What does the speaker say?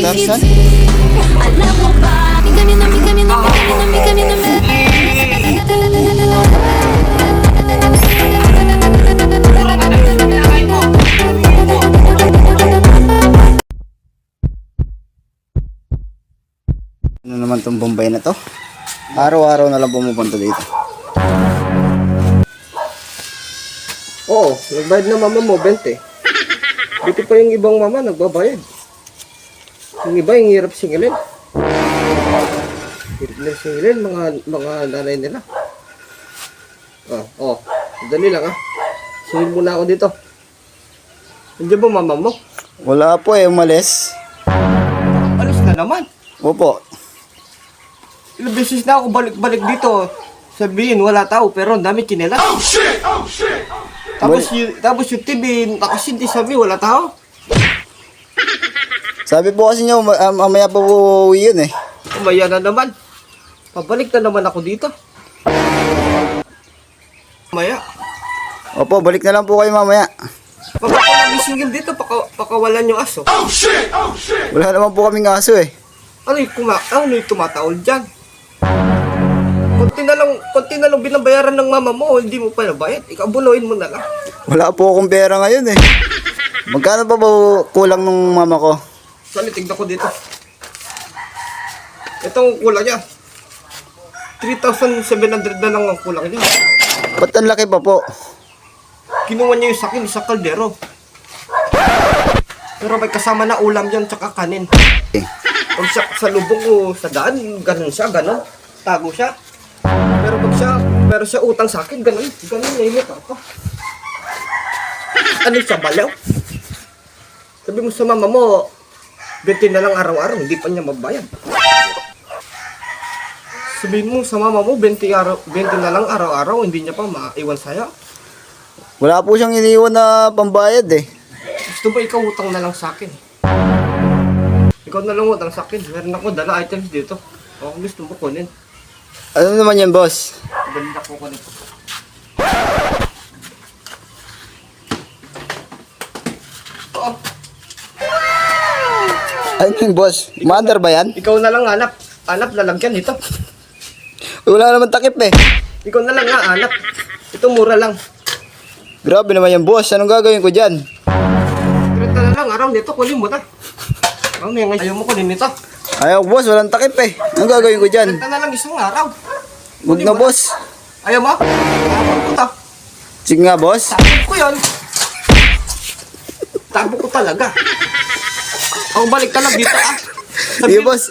Tarzan? Alam mo ba? Mi kanina, mi kanina, mi kanina, mi kanina, mi Ano naman tong Bombay na to? Araw-araw na lang pumupunta dito. Oo, nagbayad na mama mo, 20. Dito pa yung ibang mama, nagbabayad. Yung iba, yung hirap singilin. Hirap na singilin, mga nanay nila. Dali lang Singil muna ako dito. Nandiyan ba mama mo? Wala po umalis. Alis na naman. Opo. Ilang beses na ako balik-balik dito. Sabihin, wala tao, pero ang dami chinelas. Oh shit! Oh shit! Tapos yung TV, nakasinti sabi, wala tao. Sabi po kasi niyo, mamaya pa po uwi yun eh. Umaya na naman. Pabalik na naman ako dito. Umaya. Opo, balik na lang po kayo mamaya. Pag ako nagisingil dito, pakawalan yung aso. Oh shit! Oh shit! Wala naman po kaming aso eh. Ano yung tumataol dyan? Konti na lang binabayaran ng mama mo, hindi mo pa nabayad. Ikabuloyin mo na lang. Wala po akong pera ngayon eh. Magkano pa ba kulang ng mama ko? Sali, tignan ko dito. Itong kulang niya. 3,700 na lang ang kulang niya. Ba't ang laki pa po? Kinuha niya yung sakin sa kaldero. Pero may kasama na ulam yan tsaka kanin. Eh. Pag siya sa lubong ko sa daan, ganun siya, ganun. Tago siya. Pero siya utang sa akin, ganun nahimik ako. Ano siya, balaw? Sabi mo sa mama mo, 20 na lang araw-araw, hindi pa niya magbayad. Sabihin mo sa mama mo, 20 na lang araw-araw, hindi niya pa maiwan sa'yo. Wala po siyang iniwan na pambayad eh. Gusto ba ikaw utang na lang sa akin? Ikaw na lang utang sa akin. Meron ako dala items dito. O kung gusto mo kunin. Ano naman yan, boss? Balik ako kunin. Oo. Ano yung boss? Mother ba yan? Ikaw na lang hanap. Hanap lalagyan ito. Wala naman takip eh. Ikaw na lang hanap. Ito mura lang. Grabe naman yan, boss. Anong gagawin ko dyan? 30 na lang araw nito. Kunin mo na. Ayaw mo kunin nito. Ayaw, boss. Walang takip eh. Anong gagawin ko dyan? 30 na lang isang araw. Huwag na, boss. Ayaw mo? Tabo ko to. Sige nga, boss. Tabo ko yun. Tabo ko talaga. Balik ka lang dito Sige, boss.